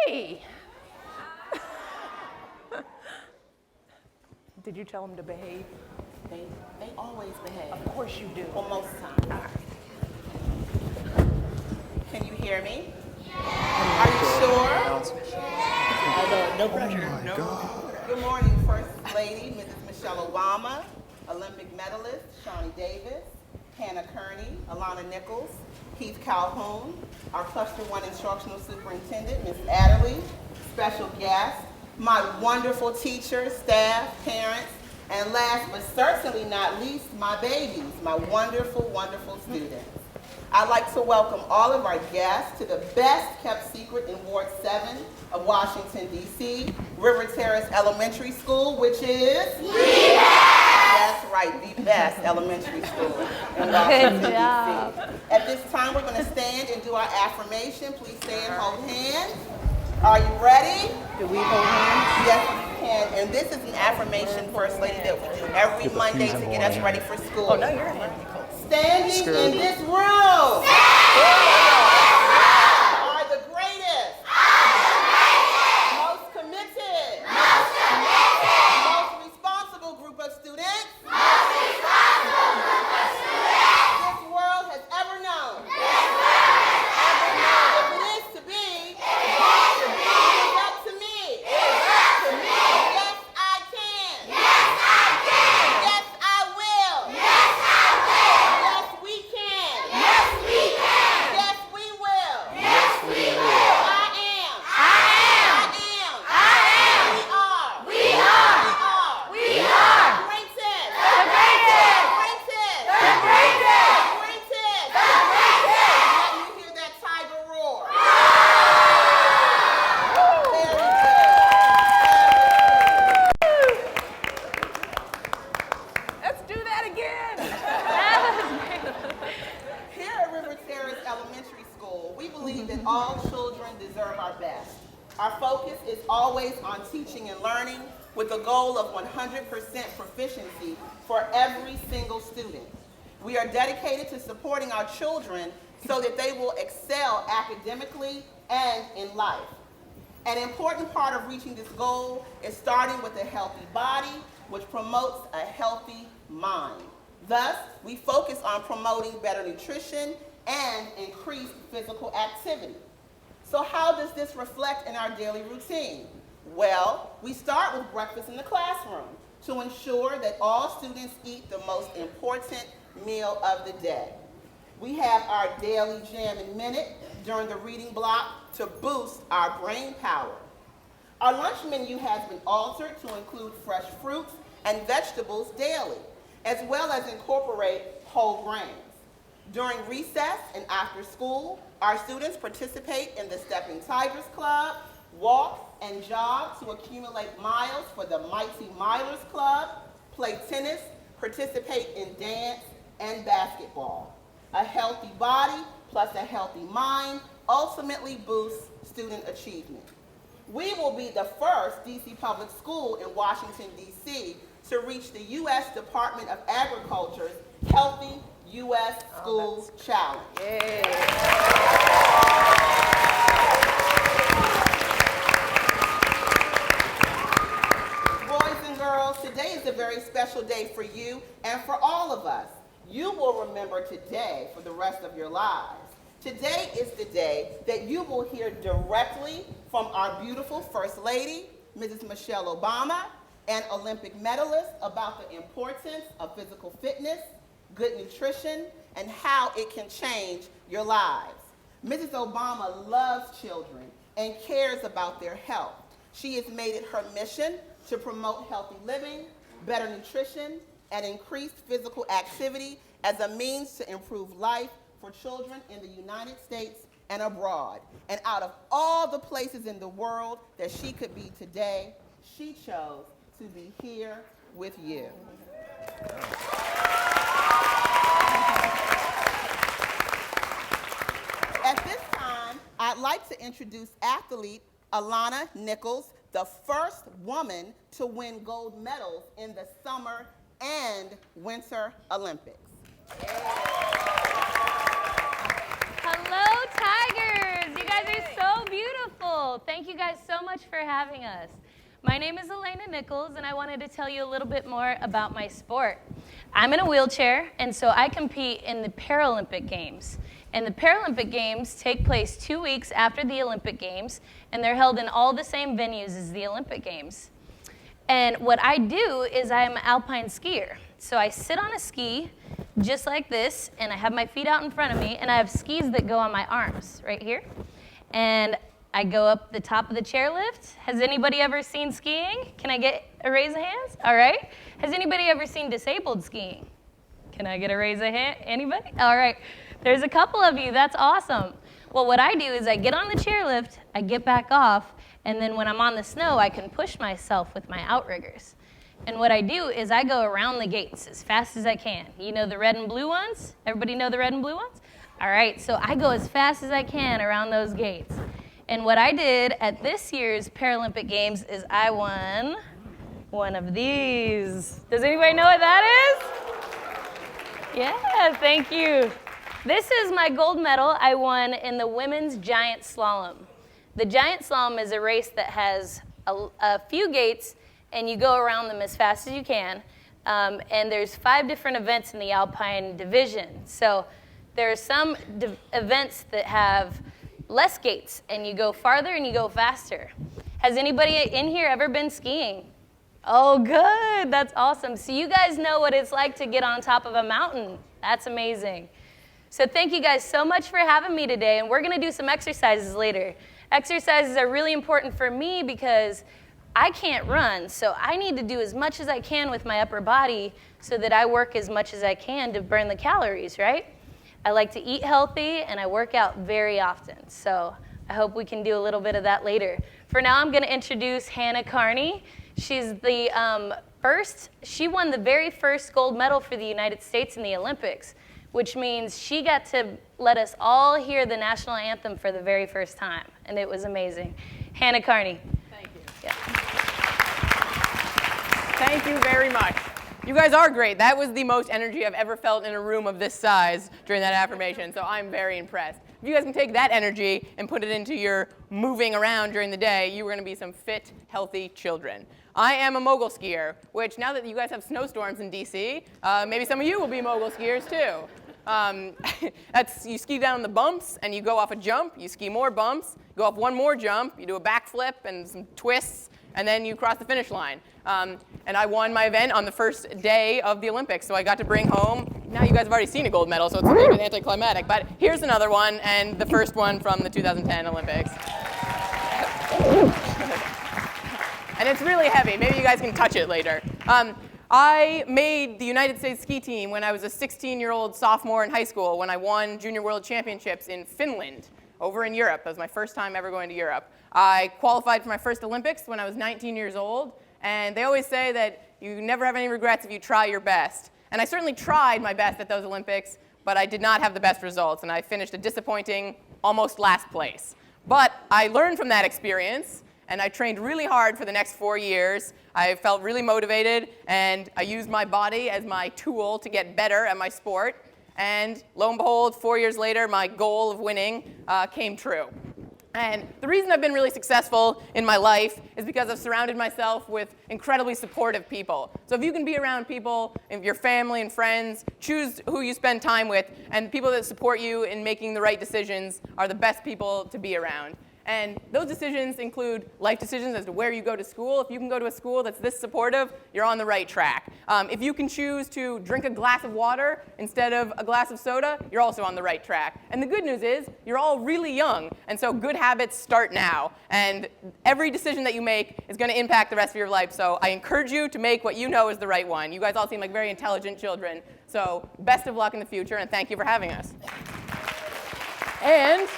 Hey! Did you tell them to behave? They always behave. Of course you do. Well, most times. All right. Can you hear me? Yeah. Are you sure? No pressure. Oh my God. Good morning, First Lady, Mrs. Michelle Obama, Olympic medalist, Shawnee Davis, Hannah Kearney, Alana Nichols, Keith Calhoun, our Cluster 1 Instructional Superintendent, Ms. Adderley, special guests, my wonderful teachers, staff, parents, and last but certainly not least, my babies, my wonderful, wonderful students. I'd like to welcome all of our guests to the best kept secret in Ward 7 of Washington, D.C., River Terrace Elementary School, which is? That's right, the best elementary school in Washington, D.C. At this time, we're going to stand and do our affirmation. Please stand, hold hands. Are you ready? Do we hold hands? Yes, you can. And this is an affirmation, First Lady, that we do every Monday to get us ready for school. Oh, no, you're in. Standing in this room are the greatest, most committed, most responsible group of students this world has ever known. If it is to be, it's up to me. Yes, I can. Yes, I will. Yes, we can. Yes, we will. I am. We are. Greatest. Let me hear that tiger roar. Very good. Let's do that again. Here at River Terrace Elementary School, we believe that all children deserve our best. Our focus is always on teaching and learning with the goal of 100% proficiency for every single student. We are dedicated to supporting our children so that they will excel academically and in life. An important part of reaching this goal is starting with a healthy body, which promotes a healthy mind. Thus, we focus on promoting better nutrition and increased physical activity. So how does this reflect in our daily routine? Well, we start with breakfast in the classroom to ensure that all students eat the most important meal of the day. We have our daily jam and minute during the reading block to boost our brain power. Our lunch menu has been altered to include fresh fruits and vegetables daily, as well as incorporate whole grains. During recess and after school, our students participate in the Stepping Tigers Club, walk and jog to accumulate miles for the Mighty Milers Club, play tennis, participate in dance and basketball. A healthy body plus a healthy mind ultimately boosts student achievement. We will be the first DC public school in Washington, D.C. to reach the U.S. Department of Agriculture's Healthy U.S. Schools Challenge. Boys and girls, today is a very special day for you and for all of us. You will remember today for the rest of your lives. Today is the day that you will hear directly from our beautiful First Lady, Mrs. Michelle Obama, and Olympic medalist about the importance of physical fitness, good nutrition, and how it can change your lives. Mrs. Obama loves children and cares about their health. She has made it her mission to promote healthy living, better nutrition, and increased physical activity as a means to improve life for children in the United States and abroad. And out of all the places in the world that she could be today, she chose to be here with you. At this time, I'd like to introduce athlete Alana Nichols, the first woman to win gold medals in the Summer and Winter Olympics. Hello, Tigers! You guys are so beautiful. Well, thank you guys so much for having us. My name is Elena Nichols, and I wanted to tell you a little bit more about my sport. I'm in a wheelchair, and so I compete in the Paralympic Games. And the Paralympic Games take place 2 weeks after the Olympic Games, and they're held in all the same venues as the Olympic Games. And what I do is I'm an alpine skier. So I sit on a ski just like this, and I have my feet out in front of me, and I have skis that go on my arms right here. And I go up the top of the chairlift. Has anybody ever seen skiing? Can I get a raise of hands? All right. Has anybody ever seen disabled skiing? Can I get a raise of hand? Anybody? All right. There's a couple of you. That's awesome. Well, what I do is I get on the chairlift, I get back off, and then when I'm on the snow, I can push myself with my outriggers. And what I do is I go around the gates as fast as I can. You know the red and blue ones? Everybody know the red and blue ones? All right, so I go as fast as I can around those gates. And what I did at this year's Paralympic Games is I won one of these. Does anybody know what that is? Yeah, thank you. This is my gold medal I won in the women's giant slalom. The giant slalom is a race that has a few gates, and you go around them as fast as you can. And there's 5 different events in the alpine division. So there are some events that have less gates, and you go farther and you go faster. Has anybody in here ever been skiing? Oh, good. That's awesome. So you guys know what it's like to get on top of a mountain. That's amazing. So thank you guys so much for having me today, and we're going to do some exercises later. Exercises are really important for me because I can't run, so I need to do as much as I can with my upper body so that I work as much as I can to burn the calories, right? I like to eat healthy, and I work out very often, so I hope we can do a little bit of that later. For now, I'm going to introduce Hannah Carney. She's the she won the very first gold medal for the United States in the Olympics, which means she got to let us all hear the national anthem for the very first time, and it was amazing. Hannah Carney. Thank you. Yeah. Thank you very much. You guys are great. That was the most energy I've ever felt in a room of this size during that affirmation, so I'm very impressed. If you guys can take that energy and put it into your moving around during the day, you are going to be some fit, healthy children. I am a mogul skier, which now that you guys have snowstorms in DC, maybe some of you will be mogul skiers too. You ski down the bumps and you go off a jump, you ski more bumps, go off one more jump, you do a backflip and some twists, and then you cross the finish line. And I won my event on the first day of the Olympics, so I got to bring home, now you guys have already seen a gold medal, so it's a little bit anticlimactic, but here's another one, and the first one from the 2010 Olympics. And it's really heavy. Maybe you guys can touch it later. I made the United States ski team when I was a 16-year-old sophomore in high school when I won Junior World Championships in Finland, over in Europe. That was my first time ever going to Europe. I qualified for my first Olympics when I was 19 years old, and they always say that you never have any regrets if you try your best. And I certainly tried my best at those Olympics, but I did not have the best results, and I finished a disappointing almost last place. But I learned from that experience, and I trained really hard for the next 4 years. I felt really motivated, and I used my body as my tool to get better at my sport. And lo and behold, 4 years later, my goal of winning came true. And the reason I've been really successful in my life is because I've surrounded myself with incredibly supportive people. So if you can be around people, your family and friends, choose who you spend time with, and people that support you in making the right decisions are the best people to be around. And those decisions include life decisions as to where you go to school. If you can go to a school that's this supportive, you're on the right track. If you can choose to drink a glass of water instead of a glass of soda, you're also on the right track. And the good news is, you're all really young, and so good habits start now. And every decision that you make is going to impact the rest of your life, so I encourage you to make what you know is the right one. You guys all seem like very intelligent children, so best of luck in the future, and thank you for having us. And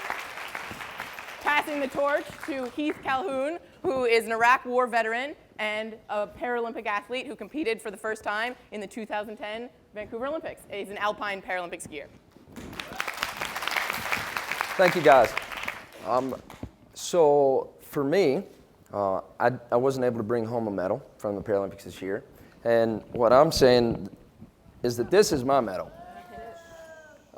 passing the torch to Heath Calhoun, who is an Iraq War veteran and a Paralympic athlete who competed for the first time in the 2010 Vancouver Olympics. He's an alpine Paralympic skier. Thank you, guys. So for me, I wasn't able to bring home a medal from the Paralympics this year. And what I'm saying is that this is my medal.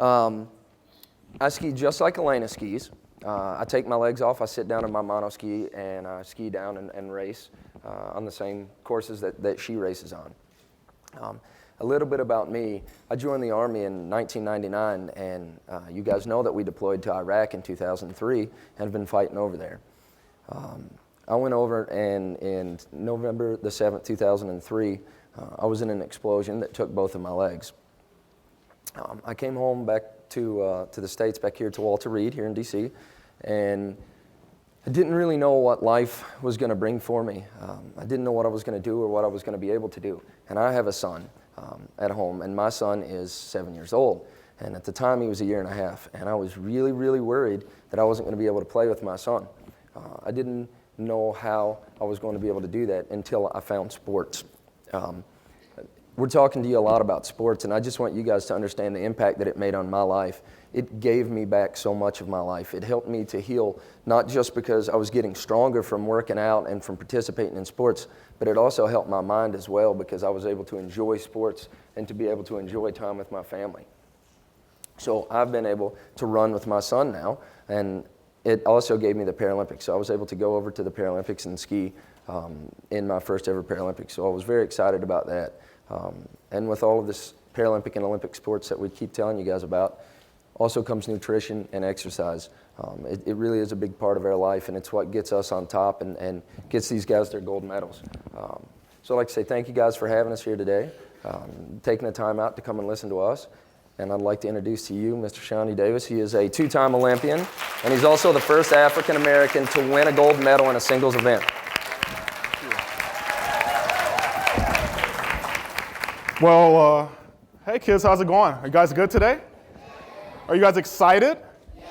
I ski just like Elena skis. I take my legs off, I sit down in my monoski, and I ski down and race on the same courses that she races on. A little bit about me, I joined the Army in 1999, and you guys know that we deployed to Iraq in 2003 and have been fighting over there. I went over, and in November the 7th, 2003, I was in an explosion that took both of my legs. I came home back to the States, back here to Walter Reed here in DC, and I didn't really know what life was going to bring for me. I didn't know what I was going to do or what I was going to be able to do. And I have a son at home, and my son is 7 years old. And at the time, he was 1.5 years, and I was really, really worried that I wasn't going to be able to play with my son. I didn't know how I was going to be able to do that until I found sports. We're talking to you a lot about sports, and I just want you guys to understand the impact that it made on my life. It gave me back so much of my life. It helped me to heal, not just because I was getting stronger from working out and from participating in sports, but it also helped my mind as well, because I was able to enjoy sports and to be able to enjoy time with my family. So I've been able to run with my son now, and it also gave me the Paralympics. So I was able to go over to the Paralympics and ski in my first ever Paralympics. So I was very excited about that. And with all of this Paralympic and Olympic sports that we keep telling you guys about, also comes nutrition and exercise. It really is a big part of our life, and it's what gets us on top and gets these guys their gold medals. So I'd like to say thank you guys for having us here today, taking the time out to come and listen to us. And I'd like to introduce to you Mr. Shawnee Davis. He is a 2-time Olympian, and he's also the first African American to win a gold medal in a singles event. Well, hey kids, how's it going? Are you guys good today? Are you guys excited? Yeah.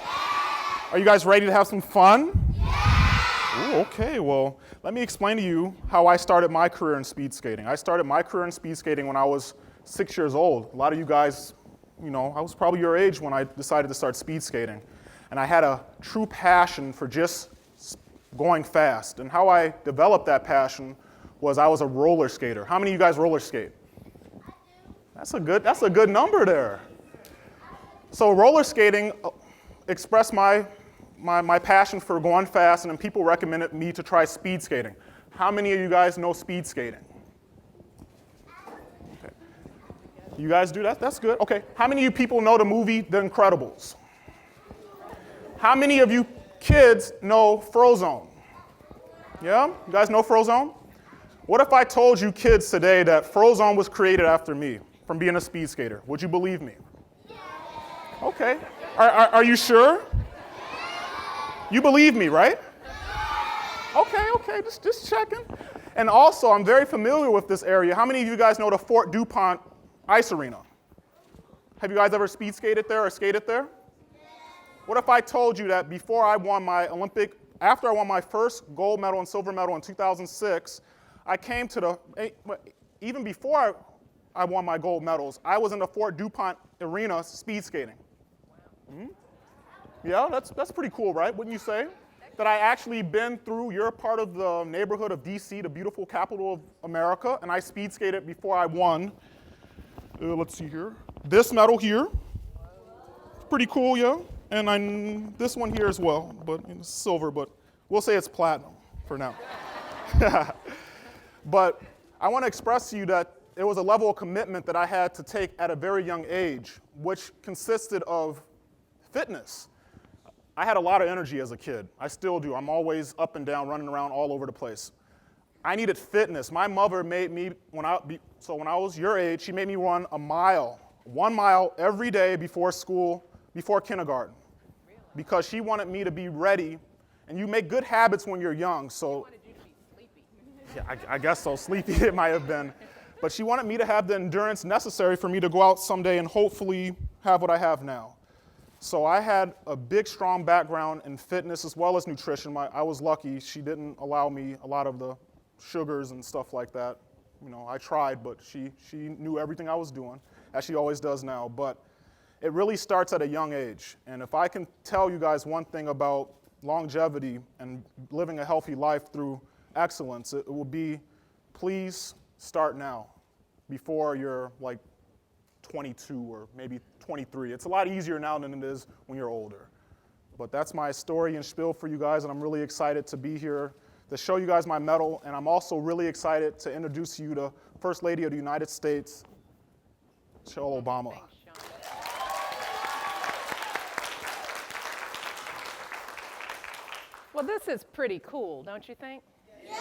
Are you guys ready to have some fun? Yeah. Ooh, okay, well, let me explain to you how I started my career in speed skating. I started my career in speed skating when I was 6 years old. A lot of you guys, you know, I was probably your age when I decided to start speed skating. And I had a true passion for just going fast. And how I developed that passion was I was a roller skater. How many of you guys roller skate? That's a good number there. So roller skating expressed my passion for going fast, and then people recommended me to try speed skating. How many of you guys know speed skating? Okay. You guys do that? That's good. Okay. How many of you people know the movie The Incredibles? How many of you kids know Frozone? Yeah? You guys know Frozone? What if I told you kids today that Frozone was created after me from being a speed skater? Would you believe me? Okay. Are you sure? You believe me, right? Okay, just checking. And also, I'm very familiar with this area. How many of you guys know the Fort DuPont Ice Arena? Have you guys ever speed skated there or skated there? What if I told you that before I won my after I won my first gold medal and silver medal in 2006, I came to even before I won my gold medals, I was in the Fort DuPont Arena speed skating. Mm-hmm. Yeah, that's pretty cool, right? Wouldn't you say? That I actually been through, you're part of the neighborhood of DC, the beautiful capital of America, and I speed skated before I won. Let's see here. This medal here. Pretty cool, yeah? And this one here as well, but it's silver, but we'll say it's platinum for now. But I want to express to you that there was a level of commitment that I had to take at a very young age, which consisted of fitness. I had a lot of energy as a kid. I still do. I'm always up and down, running around all over the place. I needed fitness. My mother made me, when I was your age, she made me run 1 mile every day before school, before kindergarten, because she wanted me to be ready. And you make good habits when you're young, so. She wanted you to be sleepy. Yeah, I guess so. Sleepy it might have been. But she wanted me to have the endurance necessary for me to go out someday and hopefully have what I have now. So I had a big, strong background in fitness as well as nutrition. I was lucky. She didn't allow me a lot of the sugars and stuff like that. You know, I tried, but she knew everything I was doing, as she always does now. But it really starts at a young age. And if I can tell you guys one thing about longevity and living a healthy life through excellence, it will be, please start now, before you're like 22 or maybe 23. It's a lot easier now than it is when you're older. But that's my story and spiel for you guys, and I'm really excited to be here to show you guys my medal, and I'm also really excited to introduce you to First Lady of the United States, Michelle Obama. Well, this is pretty cool, don't you think? Yeah.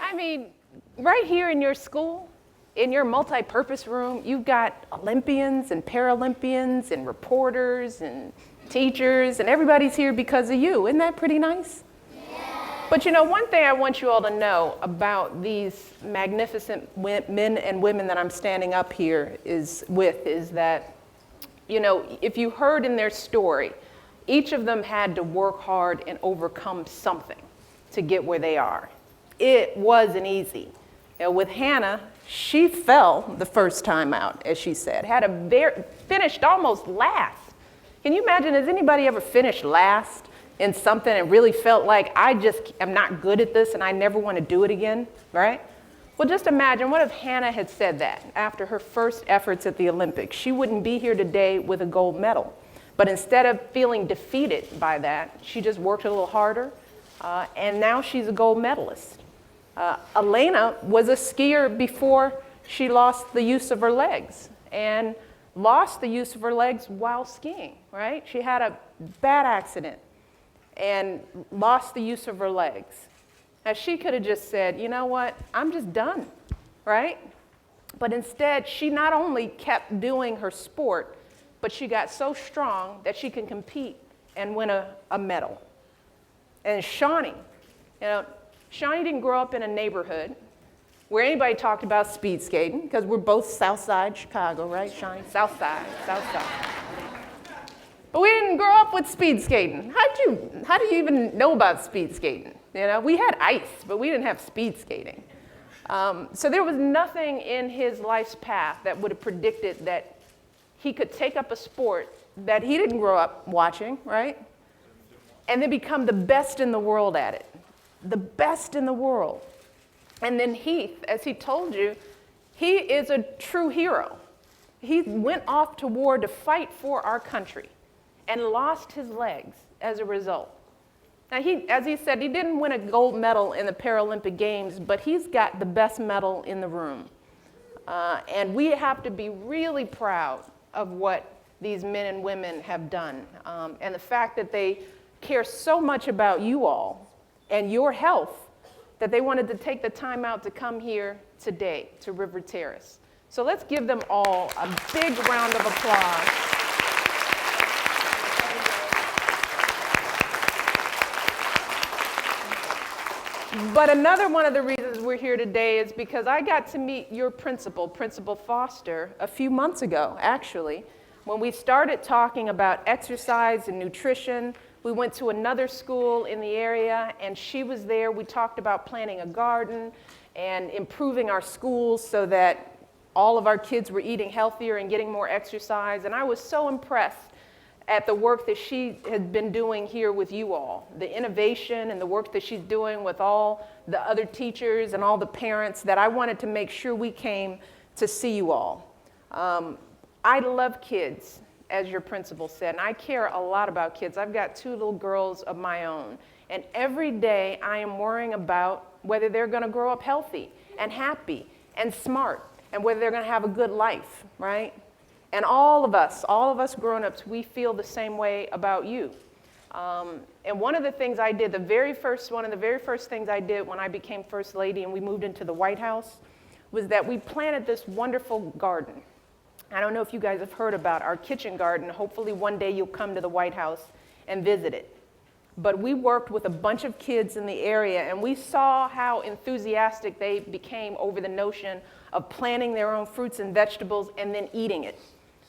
I mean, right here in your school, in your multi-purpose room, you've got Olympians and Paralympians and reporters and teachers, and everybody's here because of you. Isn't that pretty nice? Yeah. But you know, one thing I want you all to know about these magnificent men and women that I'm standing up here is that, you know, if you heard in their story, each of them had to work hard and overcome something to get where they are. It wasn't easy. You know, with Hannah, she fell the first time out, as she said, finished almost last. Can you imagine, has anybody ever finished last in something and really felt like, I just am not good at this and I never want to do it again, right? Well, just imagine, what if Hannah had said that after her first efforts at the Olympics? She wouldn't be here today with a gold medal. But instead of feeling defeated by that, she just worked a little harder, and now she's a gold medalist. Elena was a skier before she lost the use of her legs, and lost the use of her legs while skiing, right? She had a bad accident and lost the use of her legs. Now, she could have just said, you know what, I'm just done, right? But instead, she not only kept doing her sport, but she got so strong that she can compete and win a medal. And Shawnee, you know, Shawnee didn't grow up in a neighborhood where anybody talked about speed skating, because we're both South Side Chicago, right, Shawnee? South Side. But we didn't grow up with speed skating. How do you even know about speed skating? You know, we had ice, but we didn't have speed skating. So there was nothing in his life's path that would have predicted that he could take up a sport that he didn't grow up watching, right? And then become the best in the world at it. The best in the world. And then Heath, as he told you, he is a true hero. He went off to war to fight for our country and lost his legs as a result. Now, as he said, he didn't win a gold medal in the Paralympic Games, but he's got the best medal in the room. And we have to be really proud of what these men and women have done. And the fact that they care so much about you all and your health that they wanted to take the time out to come here today to River Terrace. So let's give them all a big round of applause. But another one of the reasons we're here today is because I got to meet your principal, Principal Foster, a few months ago, actually, when we started talking about exercise and nutrition. We went to another school in the area, and she was there. We talked about planting a garden and improving our schools so that all of our kids were eating healthier and getting more exercise. And I was so impressed at the work that she had been doing here with you all, the innovation and the work that she's doing with all the other teachers and all the parents, that I wanted to make sure we came to see you all. I love kids, as your principal said, and I care a lot about kids. I've got 2 little girls of my own, and every day I am worrying about whether they're going to grow up healthy and happy and smart, and whether they're going to have a good life, right? And all of us grown-ups, we feel the same way about you. And one of the things I did, one of the very first things I did when I became First Lady and we moved into the White House, was that we planted this wonderful garden. I don't know if you guys have heard about our kitchen garden. Hopefully one day you'll come to the White House and visit it. But we worked with a bunch of kids in the area, and we saw how enthusiastic they became over the notion of planting their own fruits and vegetables and then eating it,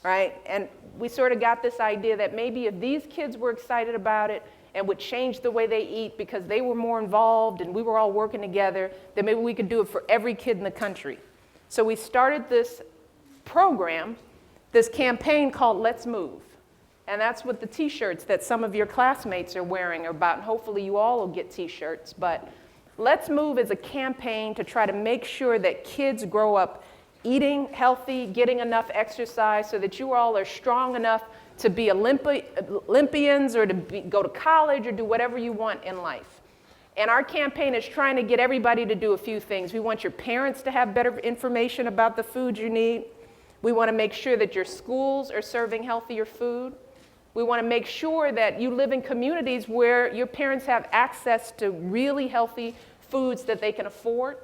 right? And we sort of got this idea that maybe if these kids were excited about it and would change the way they eat because they were more involved and we were all working together, then maybe we could do it for every kid in the country. So we started this program, this campaign called Let's Move. And that's what the t-shirts that some of your classmates are wearing are about, and hopefully you all will get t-shirts. But Let's Move is a campaign to try to make sure that kids grow up eating healthy, getting enough exercise so that you all are strong enough to be Olympians or to go to college or do whatever you want in life. And our campaign is trying to get everybody to do a few things. We want your parents to have better information about the food you need. We want to make sure that your schools are serving healthier food. We want to make sure that you live in communities where your parents have access to really healthy foods that they can afford.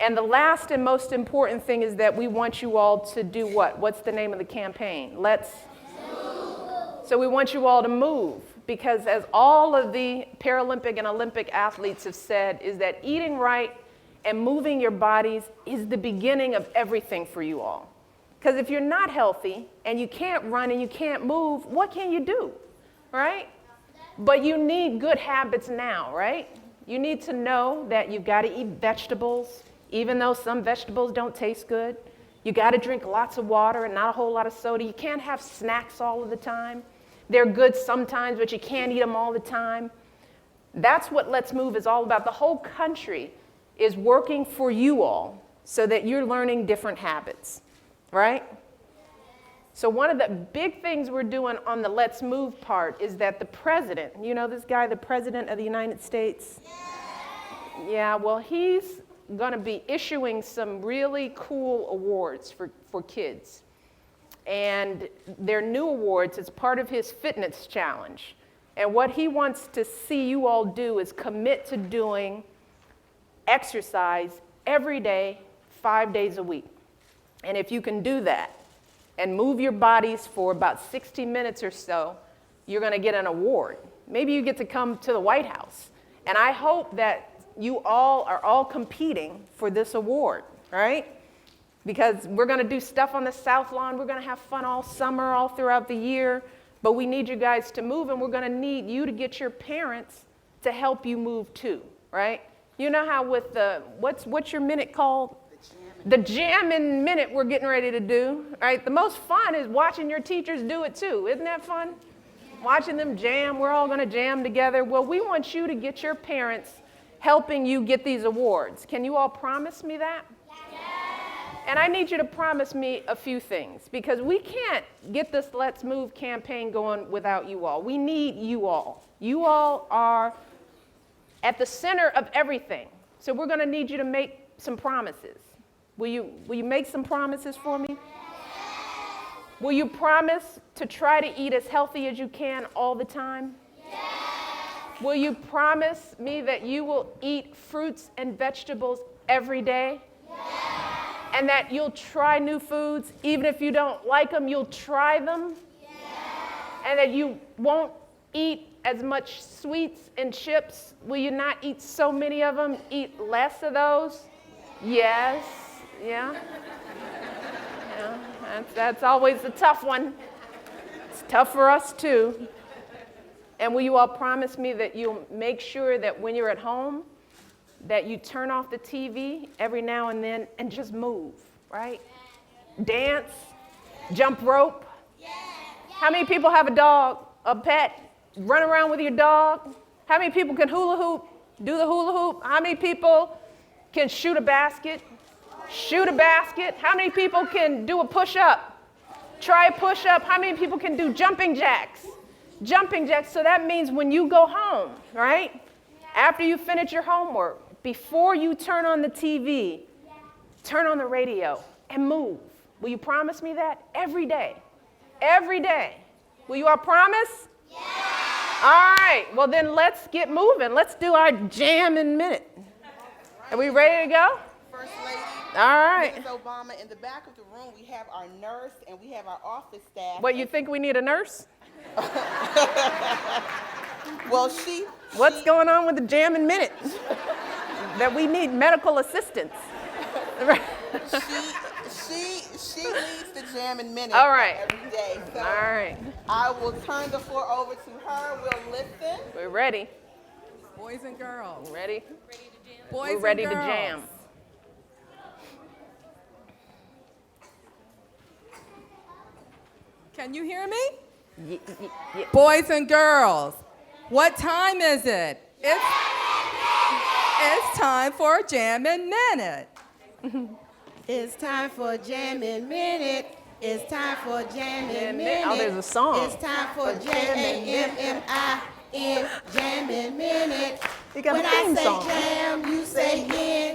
And the last and most important thing is that we want you all to do what? What's the name of the campaign? Let's move. So we want you all to move, because as all of the Paralympic and Olympic athletes have said, is that eating right and moving your bodies is the beginning of everything for you all. Because if you're not healthy and you can't run and you can't move, what can you do, right? But you need good habits now, right? You need to know that you've got to eat vegetables, even though some vegetables don't taste good. You got to drink lots of water and not a whole lot of soda. You can't have snacks all of the time. They're good sometimes, but you can't eat them all the time. That's what Let's Move is all about. The whole country is working for you all so that you're learning different habits. Right? So one of the big things we're doing on the Let's Move part is that the president, you know this guy, the president of the United States? Yeah, well, he's going to be issuing some really cool awards for kids. And they're new awards. It's part of his fitness challenge. And what he wants to see you all do is commit to doing exercise every day, 5 days a week. And if you can do that and move your bodies for about 60 minutes or so, you're going to get an award. Maybe you get to come to the White House. And I hope that you all are all competing for this award, right? Because we're going to do stuff on the South Lawn. We're going to have fun all summer, all throughout the year. But we need you guys to move, and we're going to need you to get your parents to help you move too, right? You know how with the, what's your minute called? The jamming minute we're getting ready to do, right? The most fun is watching your teachers do it too. Isn't that fun? Watching them jam. We're all going to jam together. Well, we want you to get your parents helping you get these awards. Can you all promise me that? Yes. And I need you to promise me a few things, because we can't get this Let's Move campaign going without you all. We need you all. You all are at the center of everything. So we're going to need you to make some promises. Will you make some promises for me? Yes. Will you promise to try to eat as healthy as you can all the time? Yes. Will you promise me that you will eat fruits and vegetables every day? Yes. And that you'll try new foods, even if you don't like them, you'll try them? Yes. And that you won't eat as much sweets and chips? Will you not eat so many of them? Eat less of those? Yes. Yeah. Yeah, that's always the tough one. It's tough for us too. And will you all promise me that you'll make sure that when you're at home, that you turn off the TV every now and then and just move, right? Dance, jump rope. How many people have a dog, a pet? Run around with your dog? How many people can hula hoop? Do the hula hoop? How many people can shoot a basket? Shoot a basket. How many people can do a push-up? Try a push-up. How many people can do jumping jacks? Jumping jacks. So that means when you go home, right? After you finish your homework, before you turn on the TV, turn on the radio and move. Will you promise me that? Every day. Every day. Will you all promise? Yeah. All right. Well, then let's get moving. Let's do our jamming minute. Are we ready to go? First Lady, all right. Mrs. Obama, in the back of the room, we have our nurse and we have our office staff. What, you think we need a nurse? Well, What's going on with the jamming minute? That we need medical assistance. She leads the jamming minute all right. every day. So all right. I will turn the floor over to her. We'll listen. We're ready. Boys and girls. Ready? Boys We're ready and to girls. jam. Can you hear me? Yeah. Boys and girls, what time is it? It's time for a Jammin' Minute. It's time for a Jammin' Minute. It's time for Jammin' Minute. Oh, there's a song. It's time for Jammin', Jammin' Minute. You got a When I theme say song. jam, you say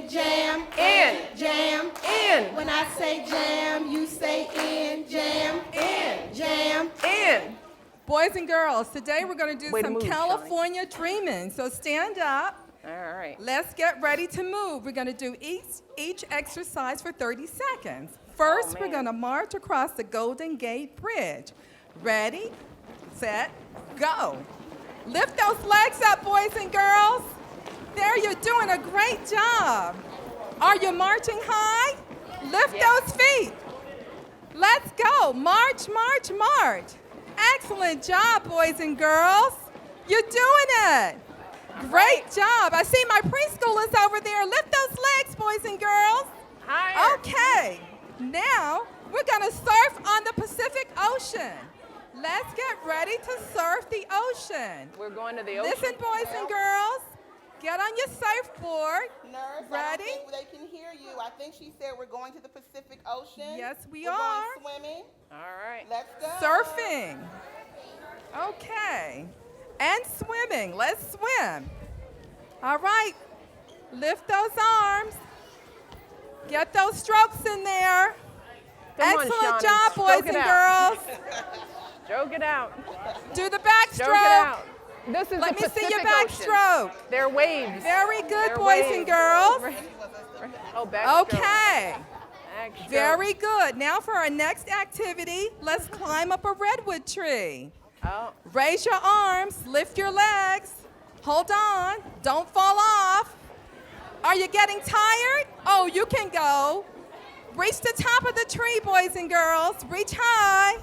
in, jam, In. jam, In. When I say jam, you say in, jam, jam. In. Boys and girls, today we're going to do Way to some move, California dreaming. So stand up. All right. Let's get ready to move. We're going to do each exercise for 30 seconds. First, we're man. going to march across the Golden Gate Bridge. Ready, set, go. Lift those legs up, boys and girls. There, you're doing a great job. Are you marching high? Lift those feet. Let's go. March, march, march. Excellent job, boys and girls. You're doing it. Great job. I see my preschoolers over there. Lift those legs, boys and girls. Higher. Okay. Now, we're going to surf on the Pacific Ocean. Let's get ready to surf the ocean. We're going to the ocean. Listen, boys and girls. Get on your surfboard. Nurse, Ready? I don't think they can hear you. I think she said we're going to the Pacific Ocean. Yes, we We're are. going swimming. All right. Let's go. Surfing. Okay. And swimming. Let's swim. All right. Lift those arms. Get those strokes in there. Come on, Excellent Shawnee. job, Stroke boys it and out. girls. Stroke it out. Do the Stroke it backstroke. out. This is Let the me see your Pacific Ocean. backstroke. They're waves. Very good, They're boys waves. and girls. Oh, backstroke. Okay. Backstroke. Very good. Now for our next activity, let's climb up a redwood tree. Oh, Raise your arms, lift your legs. Hold on, don't fall off. Are you getting tired? Oh, you can go. Reach the top of the tree, boys and girls. Reach high.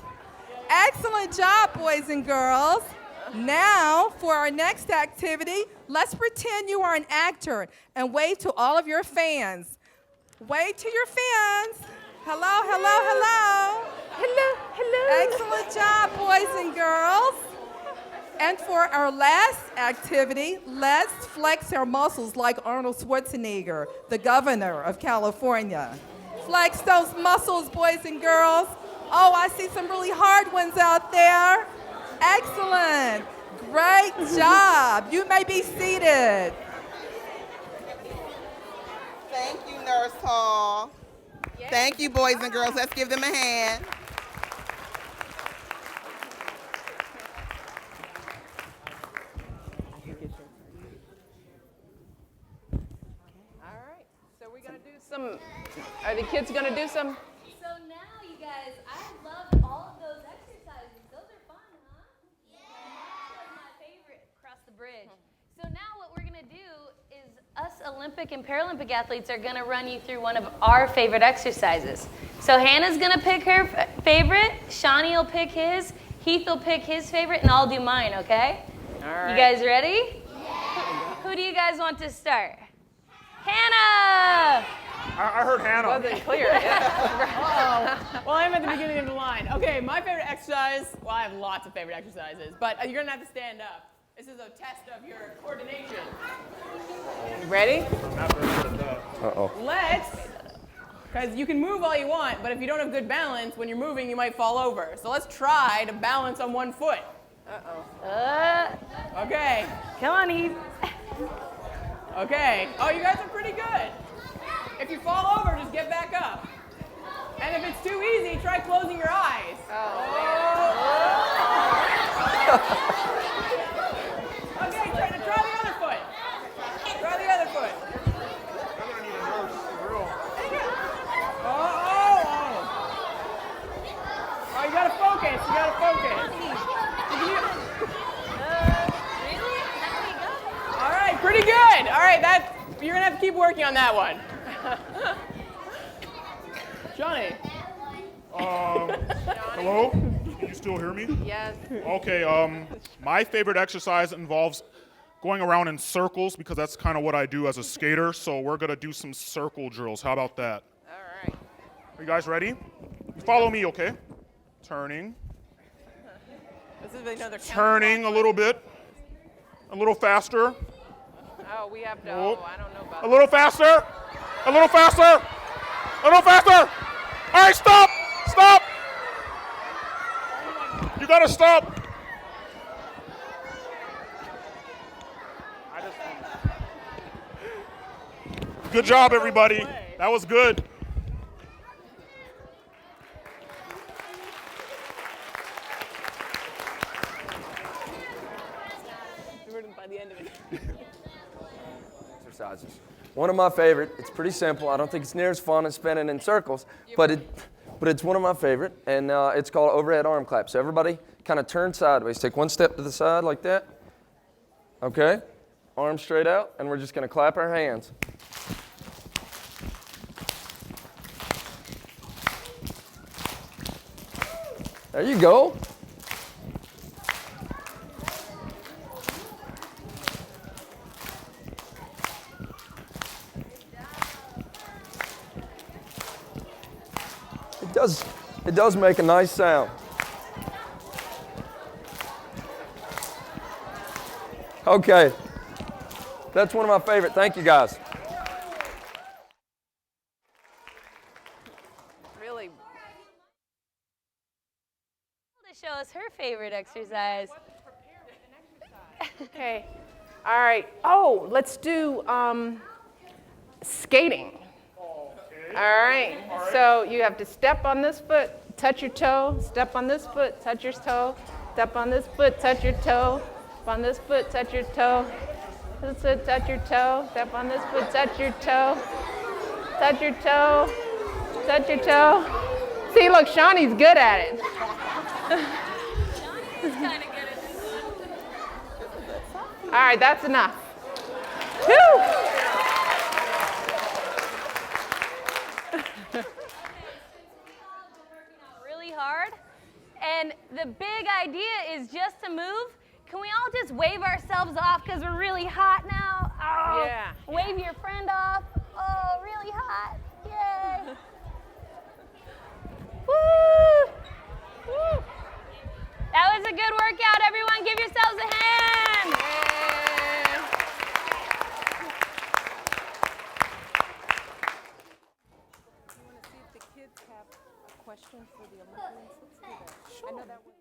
Excellent job, boys and girls. Now, for our next activity, let's pretend you are an actor and wave to all of your fans. Wave to your fans. Hello, hello, hello. hello, hello. Excellent job, boys and girls. And for our last activity, let's flex our muscles like Arnold Schwarzenegger, the governor of California. Flex those muscles, boys and girls. Oh, I see some really hard ones out there. Excellent. Great job. You may be seated. Thank you, Nurse Hall. Thank you, boys and girls. Let's give them a hand. All right. So we're going to do some, are the kids going to do some? So now, you guys, I loved all of those exercises. Those are fun, huh? Yeah. That was my favorite, across the bridge. So now what we're going to do is us Olympic and Paralympic athletes are going to run you through one of our favorite exercises. So Hannah's going to pick her favorite, Shawnee will pick his, Heath will pick his favorite, and I'll do mine, okay? All right. You guys ready? Yeah. Who do you guys want to start? Hannah! I heard Hannah. Wasn't clear. Yeah. Well, I'm at the beginning of the line. Okay, my favorite exercise, well, I have lots of favorite exercises, but you're going to have to stand up. This is a test of your coordination. Ready? Uh-oh. Let's, because you can move all you want, but if you don't have good balance, when you're moving, you might fall over. So let's try to balance on one foot. Okay. Come on, Heath. Okay. Oh, you guys are pretty good. If you fall over, just get back up. And if it's too easy, try closing your eyes. Okay, try the other foot. Try the other foot. Oh, you gotta focus. You gotta focus. Really? That's how you go? All right, pretty good. All right, you're gonna have to keep working on that one. Johnny. Hello? Can you still hear me? Yes. Okay, my favorite exercise involves going around in circles because that's kind of what I do as a skater. So we're going to do some circle drills. How about that? All right. Are you guys ready? You follow me, okay? Turning. This is another Turning a little bit. A little faster. Oh, we have to, Oh. I don't know about A little faster. A little faster. A little faster. All right, stop. Stop. better stop. Good job, everybody. That was good. By the end of it. Exercises. One of my favorite. It's pretty simple. I don't think it's near as fun as spinning in circles, but it's one of my favorite, and it's called overhead arm clap. So everybody kind of turn sideways. Take one step to the side like that. Okay? Arms straight out, and we're just going to clap our hands. There you go. It does make a nice sound. Okay. That's one of my favorite. Thank you, guys. Really. To show us her favorite exercise. Okay. All right. Oh, let's do skating. All right. So you have to step on this foot, touch your toe, step on this foot, touch your toe, step on this foot, touch your toe, step on this foot, touch your toe, this foot, touch your toe, step on this foot, touch your toe, touch your toe, touch your toe. See, look, Shawnee's good at it. Shawnee's kind of good at this one. All right, that's enough. Whew. Really hard. And the big idea is just to move. Can we all just wave ourselves off because we're really hot now? Oh, Yeah. Wave your friend off. Oh, really hot. Yay. Woo. Woo. That was a good workout, everyone. Give yourselves a hand. You want to see if the kids have a question for the Olympians? Let's do that. Sure. I know that one.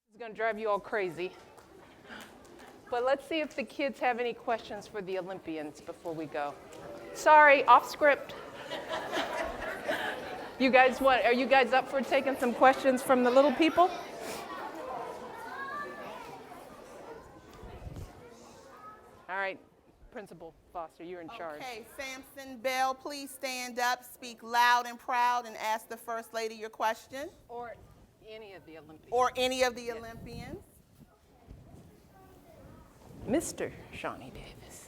This is going to drive you all crazy. But let's see if the kids have any questions for the Olympians before we go. Sorry, off script. You guys are you guys up for taking some questions from the little people? All right, Principal Foster, you're in charge. Okay, Samson Bell, please stand up, speak loud and proud, and ask the First Lady your question. Or any of the Olympians. Or any of the Olympians. Mr. Shawnee Davis.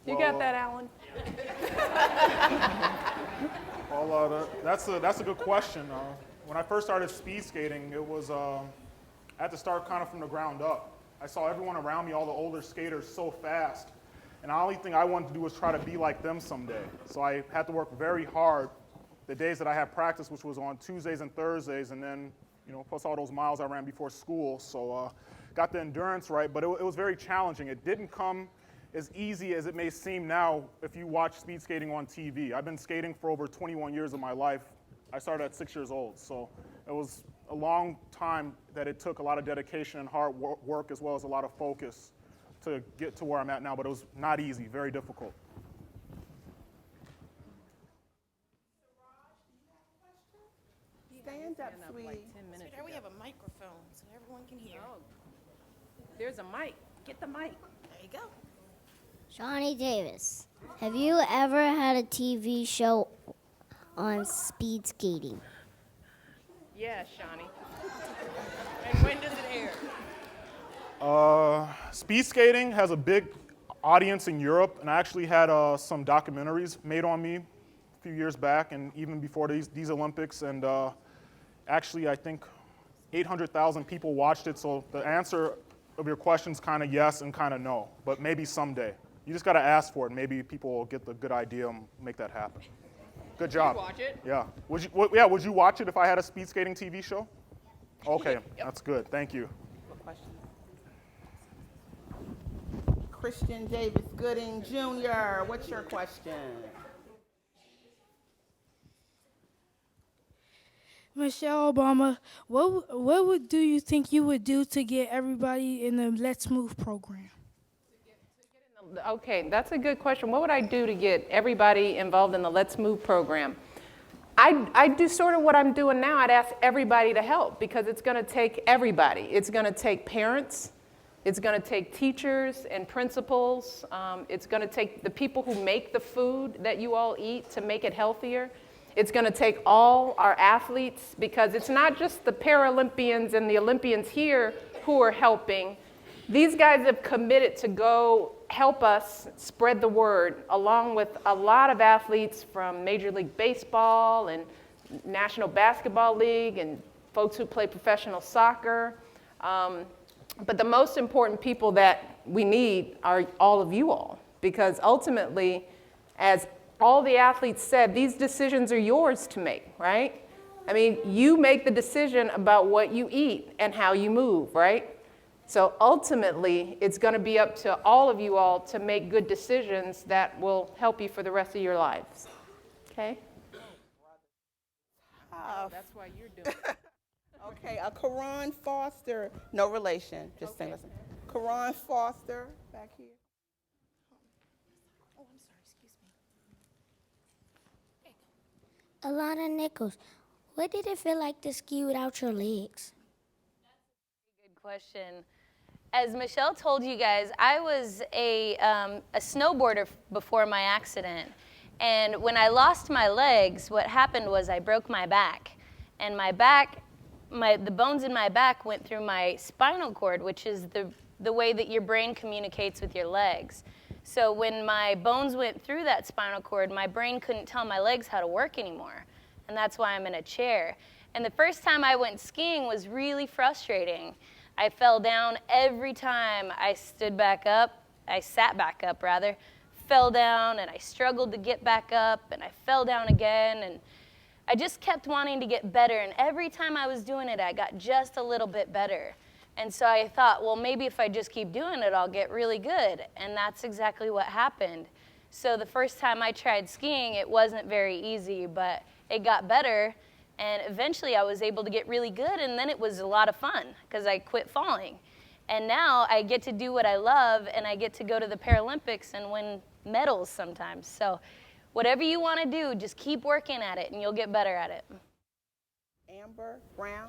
You got that, Alan? Well, that's a good question. When I first started speed skating, it was I had to start kind of from the ground up. I saw everyone around me, all the older skaters, so fast, and the only thing I wanted to do was try to be like them someday. So I had to work very hard the days that I had practice, which was on Tuesdays and Thursdays, and then plus all those miles I ran before school. So got the endurance right, but it was very challenging. It didn't come as easy as it may seem now if you watch speed skating on TV. I've been skating for over 21 years of my life. I started at 6 years old, so it was a long time that it took a lot of dedication and hard work as well as a lot of focus to get to where I'm at now, but it was not easy, very difficult. Stand up, sweetie. There we have a microphone so everyone can hear. Oh, there's a mic. Get the mic. There you go. Shawnee Davis, have you ever had a TV show on speed skating? Yeah, Shawnee. And when does it air? Speed skating has a big audience in Europe, and I actually had some documentaries made on me a few years back and even before these Olympics, and actually I think 800,000 people watched it, so the answer of your question is kind of yes and kind of no, but maybe someday. You just got to ask for it, and maybe people will get the good idea and make that happen. Good job. Watch it? Yeah. Would you watch it if I had a speed skating TV show? Okay, that's good. Thank you. What question? Christian Davis Gooding Jr., what's your question? Michelle Obama, what do you think you would do to get everybody in the Let's Move program? Okay, that's a good question. What would I do to get everybody involved in the Let's Move program? I'd do sort of what I'm doing now. I'd ask everybody to help because it's going to take everybody. It's going to take parents. It's going to take teachers and principals. It's going to take the people who make the food that you all eat to make it healthier. It's going to take all our athletes because it's not just the Paralympians and the Olympians here who are helping. These guys have committed to go help us spread the word, along with a lot of athletes from Major League Baseball and National Basketball League and folks who play professional soccer. But the most important people that we need are all of you all, because ultimately, as all the athletes said, these decisions are yours to make, right? I mean, you make the decision about what you eat and how you move, right? So ultimately, it's going to be up to all of you all to make good decisions that will help you for the rest of your lives. Okay? That's why you're doing it. Okay, Karan Foster, no relation, just saying. Listen. Karan Foster, back here. Oh, I'm sorry, excuse me. Alana Nichols, what did it feel like to ski without your legs? Good question. As Michelle told you guys, I was a snowboarder before my accident. And when I lost my legs, what happened was I broke my back. And the bones in my back went through my spinal cord, which is the way that your brain communicates with your legs. So when my bones went through that spinal cord, my brain couldn't tell my legs how to work anymore. And that's why I'm in a chair. And the first time I went skiing was really frustrating. I fell down every time I sat back up, fell down, and I struggled to get back up, and I fell down again, and I just kept wanting to get better, and every time I was doing it, I got just a little bit better. And so I thought, well, maybe if I just keep doing it, I'll get really good, and that's exactly what happened. So the first time I tried skiing, it wasn't very easy, but it got better. And eventually I was able to get really good, and then it was a lot of fun because I quit falling. And now I get to do what I love, and I get to go to the Paralympics and win medals sometimes. So whatever you want to do, just keep working at it, and you'll get better at it. Amber Brown.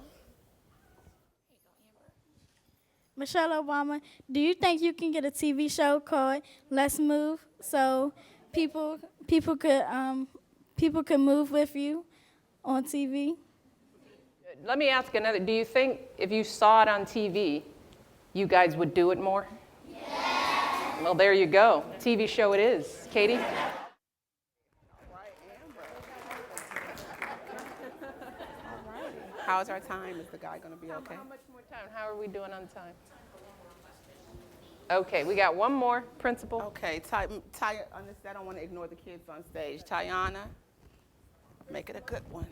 Michelle Obama, do you think you can get a TV show called Let's Move so people could move with you on TV? Let me ask another. Do you think if you saw it on TV, you guys would do it more? Yeah. Well, there you go. TV show it is. Katie? All right, Amber. All right. How's our time? Is the guy going to be okay? How much more time? How are we doing on time? Okay, we got one more. Principal. Okay, I don't want to ignore the kids on stage. Tayana, make it a good one.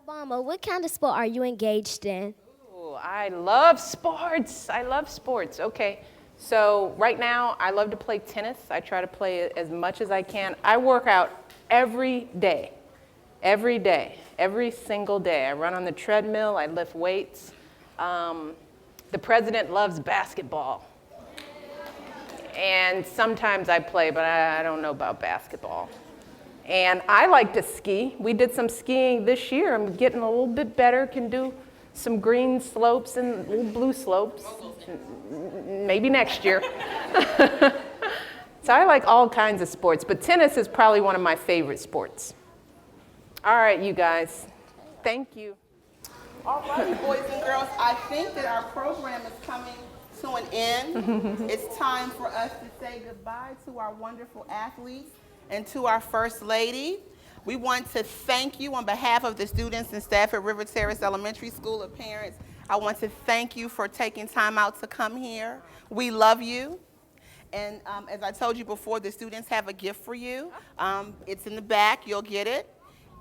Obama, what kind of sport are you engaged in? Ooh, I love sports. I love sports. Okay, so right now I love to play tennis. I try to play it as much as I can. I work out every day, every single day. I run on the treadmill. I lift weights. The president loves basketball. And sometimes I play, but I don't know about basketball. And I like to ski. We did some skiing this year. I'm getting a little bit better, can do some green slopes and little blue slopes. Maybe next year. So I like all kinds of sports, but tennis is probably one of my favorite sports. All right, you guys. Thank you. All righty, boys and girls, I think that our program is coming to an end. It's time for us to say goodbye to our wonderful athletes and to our First Lady. We want to thank you on behalf of the students and staff at River Terrace Elementary School and parents. I want to thank you for taking time out to come here. We love you. And as I told you before, the students have a gift for you. It's in the back. You'll get it.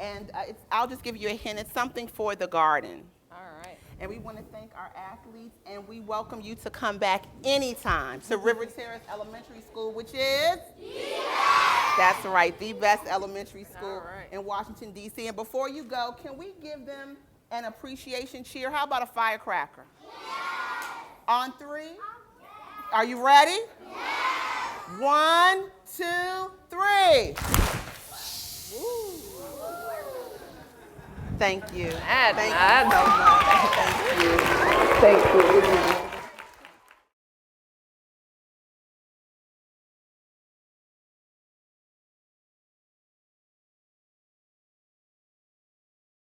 And I'll just give you a hint. It's something for the garden. All right. And we want to thank our athletes, and we welcome you to come back anytime to River Terrace Elementary School, which is? That's right, the best elementary school in Washington, D.C. And before you go, can we give them an appreciation cheer? How about a firecracker? On 3? Are you ready? 1, 2, 3. Woo. Thank you. Thank you so much. Thank you. Thank you.